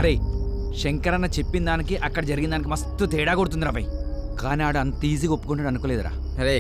అరే శంకర్ అన్న చెప్పిన దానికి అక్కడ జరిగిన దానికి మస్తు తేడా కొడుతుందిరా భయ్. కానీ ఆడు అంత ఈజీగా ఒప్పుకుంటాడు అనుకోలేదురా. అరే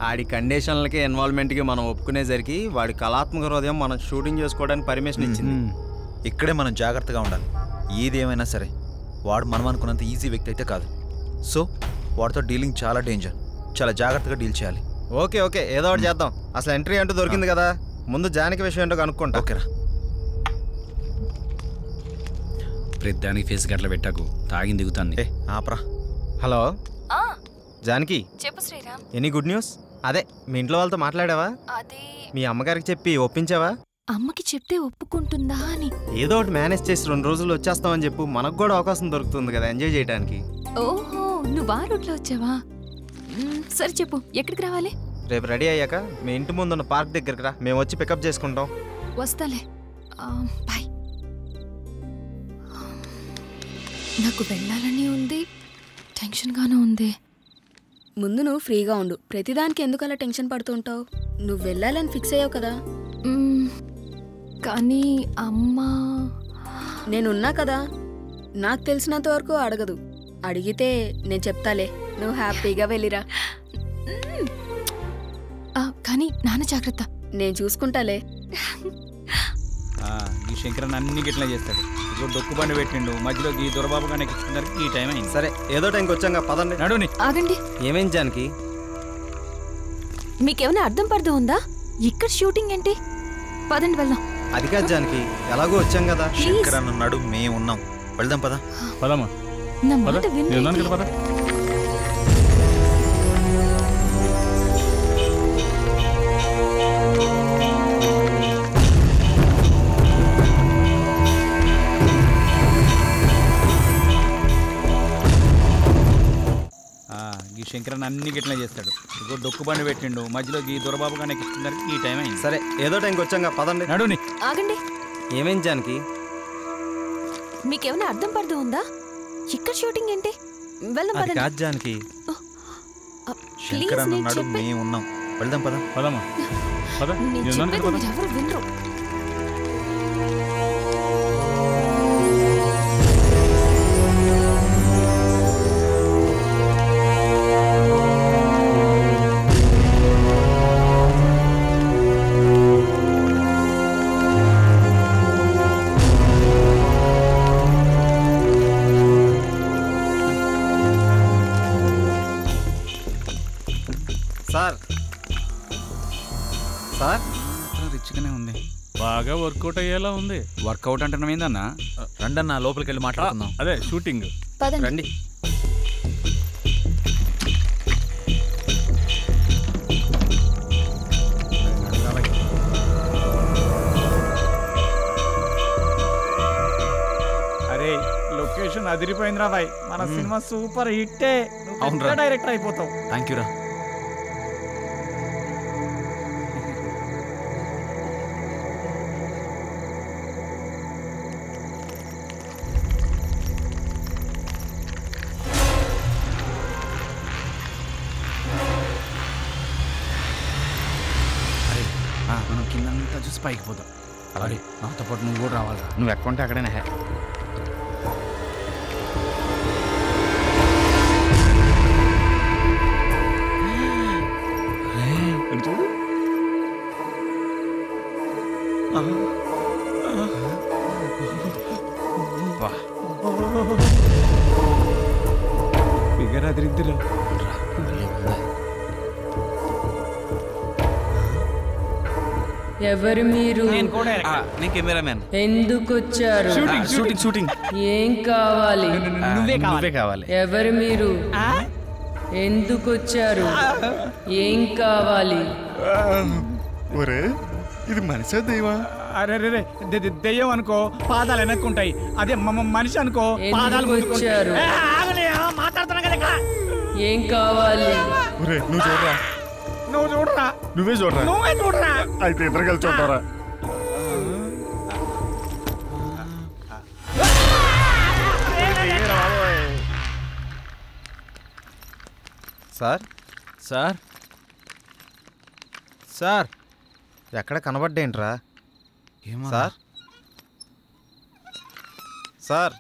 ఆడి కండిషన్లకి ఇన్వాల్వ్మెంట్కి మనం ఒప్పుకునేసరికి వాడి కళాత్మక హృదయం మనం షూటింగ్ చేసుకోవడానికి పర్మిషన్ ఇచ్చింది. ఇక్కడే మనం జాగ్రత్తగా ఉండాలి. ఏది ఏమైనా సరే వాడు మనం అనుకున్నంత ఈజీ వ్యక్తి అయితే కాదు. సో వాడితో డీలింగ్ చాలా డేంజర్. చాలా జాగ్రత్తగా డీల్ చేయాలి. ఓకే ఓకే ఏదో ఒకటి చేద్దాం. అసలు ఎంట్రీ అంటూ దొరికింది కదా, ముందు జానకి విషయం ఏంటో కనుక్కుంటా. ఓకేరా. ప్రతిదానికి ఫేస్ గట్ల పెట్టకు, తాగింది దిగుతుంది. ఆపరా. హలో జానకి, చెప్పు శ్రీరామ్. Any good news? అదే మీ ఇంట్లో వాళ్ళతో మాట్లాడావా? అదే మీ అమ్మగారికి చెప్పి ఒప్పించావా? అమ్మకి చెప్తే ఒప్పుకుంటుందా అని. ఏదో ఒకటి మేనేజ్ చేసి 2 రోజులు వచ్చేస్తామని చెప్పు, మనకు కూడా అవకాశం దొరుకుతుంది కదా ఎంజాయ్ చేయడానికి. ఓహో నువ్వు ఆ రూట్లో వచ్చావా? సరే చెప్పు, ఎక్కడికి రావాలి? రేపు రెడీ అయ్యాక మీ ఇంటి ముందున్న పార్క్ దగ్గరికి రా, మేము వచ్చి పికప్ చేసుకుంటాం. వస్తాలే, బాయ్. నాకు వెళ్ళాలని ఉంది, టెన్షన్గానే ఉంది. ముందు నువ్వు ఫ్రీగా ఉండు. ప్రతిదానికి ఎందుకు అలా టెన్షన్ పడుతుంటావు? నువ్వు వెళ్ళాలని ఫిక్స్ అయ్యావు కదా. కానీ అమ్మా, నేనున్నా కదా, నాకు తెలిసినంత వరకు అడగదు. అడిగితే నేను చెప్తాలే, నువ్వు హ్యాపీగా వెళ్ళిరా. కానీ నాన్న జాగ్రత్త. నేను చూసుకుంటాలే. ఈ శంకరన్ అన్ని గిట్లా చేస్తాడు. ఇప్పుడు డొక్కు బండి పెట్టిండు మధ్యలో, ఈ దొరబాబు కానీ ఎక్కించుకున్నారు. ఈ టైం అయింది. సరే ఏదో టైంకి వచ్చాక పదండి. నడుని. ఆగండి. ఏమేం జానకి? మీకేమైనా అర్థం పడదు ఉందా? ఇక్కడ షూటింగ్ ఏంటి? పదండి వెళ్దాం. అది కాదు జానకి, ఎలాగో వచ్చాం కదా. శంకర్ అన్న ఉన్నాడు, మేము ఉన్నాం, వెళ్దాం పదా. పదమ్మా. నా మాట వినండి. ఈ శంకరన్ అన్ని గిట్లా చేస్తాడు. ఇప్పుడు డొక్కు బండి పెట్టిండు మధ్యలో, ఈ దొరబాబు కానీ ఎక్కించుకున్నారు. ఈ టైం అయింది. సరే ఏదో టైంకి వచ్చాక పదండి. నడుని. ఆగండి. ఏమేం జానకి? మీకేమైనా అర్థం పడదు ఉందా? ఇక్కడ షూటింగ్ ఏంటి? వెళ్దాం అది పదండి. కాదు జానకి. శంకర్ అన్న ఉన్నాడు, మేము ఉన్నాం, వెళ్దాం పదా. పదమ్మా. నేను చెప్పేది మీరు ఎవరు వినరు. సార్ సార్ రిచ్గానే ఉంది. బాగా వర్కౌట్ అయ్యేలా ఉంది. వర్కౌట్ అంటున్నాం ఏందన్నా? రండన్న లోపలికి వెళ్ళి మాట్లాడుకుందాం. అదే షూటింగ్. పదండి. రండి. అరే లొకేషన్ అదిరిపోయిందిరా బాయ్. మన సినిమా సూపర్ హిట్టే. అవునురా, డైరెక్టర్ అయిపోతావు. థ్యాంక్ యూ రా. మనం కిందంతా చూసి పైకి పోతాం. అలాగే నాతో పాటు నువ్వు కూడా రావాలిరా. నువ్వు ఎక్కంటే అక్కడైనా హే. ఫిగర్ అదిరిద్దిరా. ఎవరు మీరు? నేను కెమెరామెన్. ఎందుకు వచ్చారు? షూటింగ్. ఏం కావాలి? నువ్వే కావాలి. ఎవరు మీరు? ఎందుకు వచ్చారు? ఏం కావాలి? ఒరే ఇది మనిషే దైవా? అరే రే దెయ్యం అనుకో పాదాలు వెనక్కుంటాయి. అదే మనిషి అనుకో పాదాలు వచ్చారు. మాట్లాడుతున్నా కదా. ఏం కావాలి? ఒరే నువ్వు చూడరా. నువ్వు చూడరా. నువ్వే చూడరా. అయితే ఇద్దరు కలిసి చూడరా. సార్ సార్ సార్ ఎక్కడ కనబడ్డేంట్రా? ఏమో సార్ సార్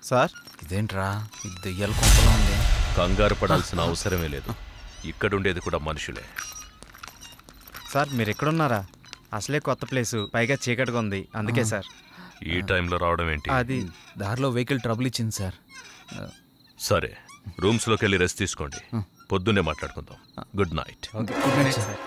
సార్ ఇదేంట్రా ఇది దెయ్యాల కొంపలో ఉంది. కంగారు పడాల్సిన అవసరమే లేదు. ఇక్కడుండేది కూడా మనుషులే. సార్ మీరు ఎక్కడున్నారా? అసలే కొత్త ప్లేసు, పైగా చీకటిగా ఉంది, అందుకే సార్. ఈ టైంలో రావడం ఏంటి? అది దారిలో వెహికల్ ట్రబుల్ ఇచ్చింది సార్. సరే, రూమ్స్లోకి వెళ్ళి రెస్ట్ తీసుకోండి. పొద్దున్నే మాట్లాడుకుందాం. Good night. Good night sir.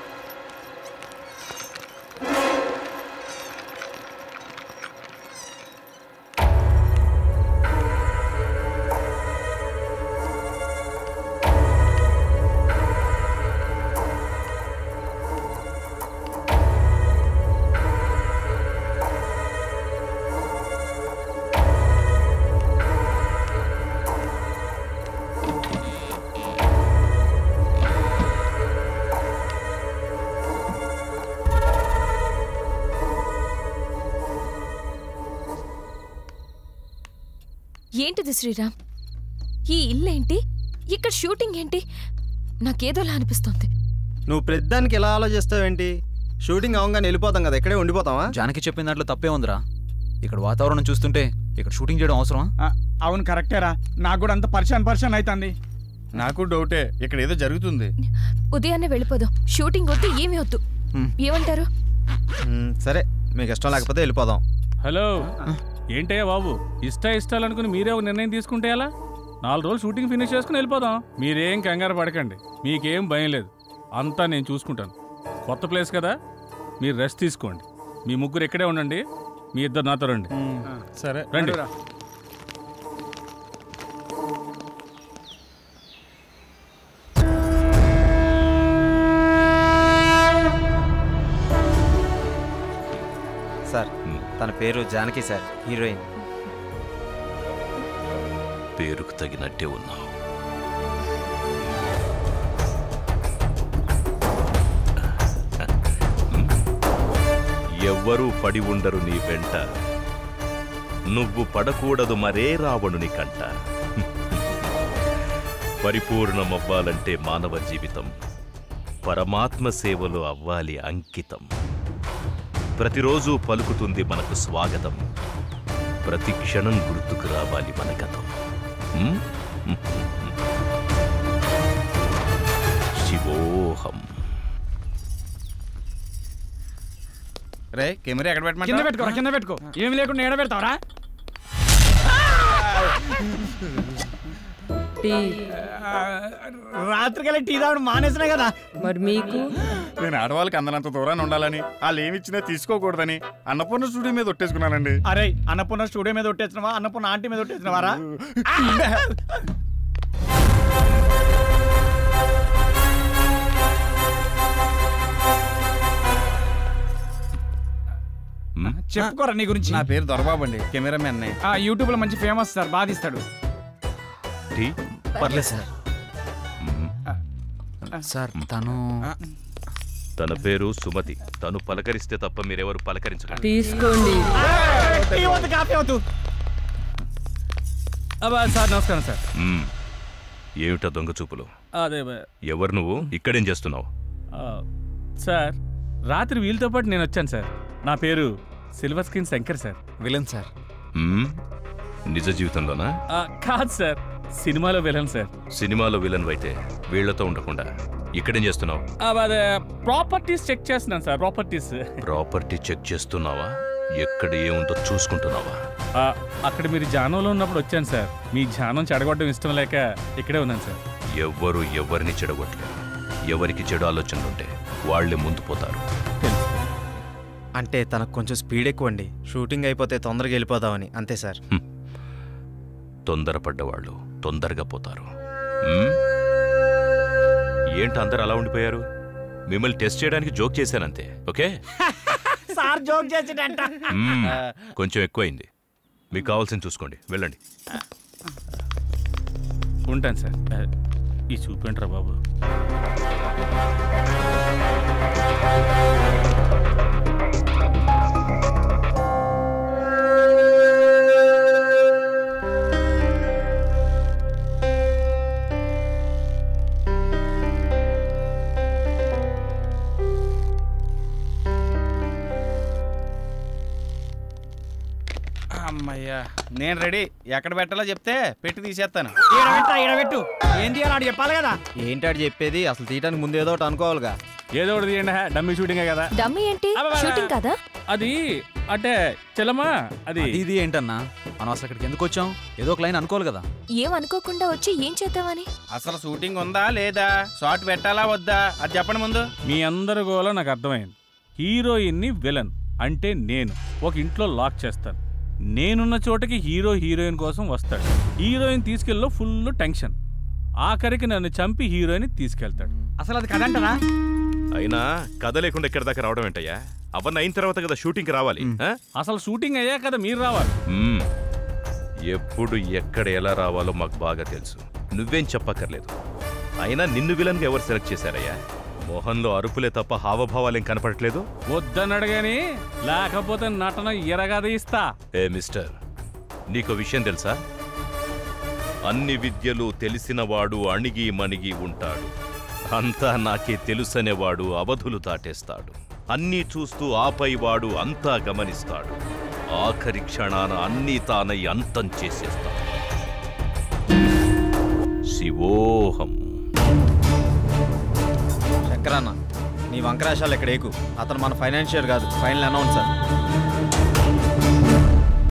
ఏంటిది శ్రీరామ్? ఈ ఇల్లేంటి? ఇక్కడ షూటింగ్ ఏంటి? నాకేదోలా అనిపిస్తోంది. నువ్వు ప్రతిదానికి ఎలా ఆలోచిస్తావేంటి? షూటింగ్ అవగానే వెళ్ళిపోతాం కదా, ఇక్కడే ఉండిపోతావా? జానకి చెప్పిన దాంట్లో తప్పే ఉందిరా. ఇక్కడ వాతావరణం చూస్తుంటే ఇక్కడ షూటింగ్ చేయడం అవసరమా? అవును కరెక్టేరా, నాకు కూడా అంత పరిశాన్ అవుతుంది. నాకు డౌటే, ఇక్కడ ఏదో జరుగుతుంది. ఉదయాన్నే వెళ్ళిపోదాం. షూటింగ్ వద్దు, ఏమీ వద్దు. ఏమంటారు? సరే, మీకు ఇష్టం లేకపోతే వెళ్ళిపోదాం. హలో, ఏంటయ్యా బాబు, ఇష్టాలు అనుకుని మీరే ఒక నిర్ణయం తీసుకుంటే ఎలా? 4 రోజులు షూటింగ్ ఫినిష్ చేసుకుని వెళ్ళిపోదాం. మీరేం కంగారు పడకండి, మీకేం భయం లేదు, అంతా నేను చూసుకుంటాను. కొత్త ప్లేస్ కదా, మీరు రెస్ట్ తీసుకోండి. మీ ముగ్గురు ఇక్కడే ఉండండి, మీ ఇద్దరు నాతో రండి. సరే రండి. సార్, తన పేరు జానకి సార్, హీరోయిన్. పేరుకు తగినట్టే ఉన్నావు. ఎవ్వరూ పడి ఉండరు నీ వెంట, నువ్వు పడకూడదు మరే రావణుని కంట. పరిపూర్ణమవ్వాలంటే మానవ జీవితం పరమాత్మ సేవలో అవ్వాలి అంకితం. ప్రతిరోజు పలుకుతుంది మనకు స్వాగతం, ప్రతి క్షణం గుర్తుకు రావాలి మన గతం. శివోహం. రే, కెమెరా ఎక్కడ కింద పెట్టుకోరా, కింద పెట్టుకో. ఏమి లేకుండా ఎడ పెడతావరా? టీ. రాత్రికల్లా టీ తాగడం మానేసినా కదా. మరి మీకు? నేను ఆడవాళ్ళకి అందనంత దూరాన్ని ఉండాలని, వాళ్ళు ఏమిచ్చినా తీసుకోకూడదని అన్నపూర్ణ స్టూడియో మీద ఒట్టేసుకున్నానండి. అరే, అన్నపూర్ణ స్టూడియో మీద ఒట్టేసినవా? అన్నపూర్ణ ఆంటీ మీద ఒట్టేసినవారా? చెప్పుకోరా నీ గురించి. నా పేరు దొరబాబు అండి, కెమెరామెన్. యూట్యూబ్ లో మంచి ఫేమస్ సార్, బాగా తీస్తాడు. పర్లేదు సార్. సార్ తన పేరు సుమతి. తను పలకరిస్తే తప్ప మీరెవరు పలకరించకండి. తీసుకోండి. సార్ నమస్కారం సార్. ఏమిటా దొంగ చూపులు? అదే ఎవరు నువ్వు? ఇక్కడేం చేస్తున్నావు? సార్, రాత్రి వీళ్ళతో పాటు నేను వచ్చాను సార్. నా పేరు silver screen Shankar sir. Villain sir. నిజ జీవితంలోనా? కాదు సార్, సినిమాలో విలన్ సార్. సినిమాలో విలన్ అయితే వీళ్లతో ఉండకుండా ఇక్కడేం చేస్తున్నావు? అదే ప్రాపర్టీస్ చెక్ చేస్తున్నాను సార్. ప్రాపర్టీ చెక్ చేస్తున్నావా? ఎక్కడ ఏముందో చూసుకుంటున్నావా? అక్కడ మీరు జానంలో ఉన్నప్పుడు వచ్చాను సార్. మీ జానం చెడగొట్టడం ఇష్టం లేక ఇక్కడే ఉన్నాను సార్. ఎవ్వరు ఎవరిని చెడగొట్టలేరు. ఎవరికి చెడు ఆలోచనలుంటే వాళ్లే ముందు పోతారు. అంటే తనకు కొంచెం స్పీడ్ ఎక్కువ అండి. షూటింగ్ అయిపోతే తొందరగా వెళ్ళిపోదామని, అంతే సార్. తొందరపడ్డవాళ్ళు తొందరగా పోతారు. ఏంటి అందరు అలా ఉండిపోయారు? మిమ్మల్ని టెస్ట్ చేయడానికి జోక్ చేశానంతే. ఓకే సార్, జోక్ చేసేటంట. కొంచెం ఎక్కువైంది. మీకు కావాల్సింది చూసుకోండి, వెళ్ళండి. ఉంటాను సార్. ఈ చూపేంట్రా బాబు. అమ్మయ్యా నేను రెడీ. ఎక్కడ పెట్టాలో చెప్తే పెట్టి తీసేస్తాను. ఈడబెట్టు ఏంటి అని ఆడు చెప్పాలి కదా. ఏంటాడు చెప్పేది? అసలు తీయడానికి ముందు ఏదో ఒకటి అనుకోవాలిగా. ఏదో ఒకటి తీయండి, డమ్మీ షూటింగే కదా. డమ్మీ ఏంటి? షూటింగ్ కదా అది అంటే చెల్లమ్మా, అది ఇది ఏంటన్నా మనం అసలు అక్కడికి ఎందుకు వచ్చాం? ఏదో ఒక లైన్ అనుకోవాలి కదా. ఏం అనుకోకుండా వచ్చి ఏం చేద్దామని? అసలు షూటింగ్ ఉందా లేదా, షార్ట్ పెట్టాలా వద్దా అది చెప్పండి ముందు. మీ అందరి గోల నాకు అర్థమైంది. హీరోయిన్ని విలన్ అంటే నేను ఒక ఇంట్లో లాక్ చేస్తాను. నేనున్న చోటకి హీరోయిన్ కోసం వస్తాడు. హీరోయిన్ తీసుకెళ్ళలో ఫుల్ టెన్షన్. ఆఖరికి నన్ను చంపి హీరోయిన్ తీసుకెళ్తాడు. అసలు అది కదంటనా? అయినా కథ లేకుండా ఎక్కడి దాకా రావడం ఏంటయ్యా? అవన్నీ అయిన తర్వాత కదా షూటింగ్కి రావాలి. అసలు షూటింగ్ అయ్యా కదా మీరు రావాలి. ఎప్పుడు ఎక్కడ ఎలా రావాలో మాకు బాగా తెలుసు. నువ్వేం చెప్పక్కర్లేదు. అయినా నిన్ను విలన్గా ఎవరు సెలెక్ట్ చేశారయ్యా? మోహన్లో అరుపులే తప్ప హావభావాలేం కనపడట్లేదు. వద్దన్నాడు గాని లేకపోతే నటన ఎరగదీస్తా. ఏ మిస్టర్, నీకు విషయం తెలుసా? అన్ని విద్యలు తెలిసినవాడు అణిగి మణిగి ఉంటాడు. అంతా నాకే తెలుసనేవాడు అవధులు దాటేస్తాడు. అన్నీ చూస్తూ ఆపై వాడు అంతా గమనిస్తాడు. ఆఖరి క్షణాన అన్నీ తానై అంతం చేసేస్తాడు. శివోహం. శంకరన్న, నీ వంకరాశాలు ఎక్కడ ఏకు. అతను మన ఫైనాన్షియర్ కాదు, ఫైనల్ అనౌన్సర్.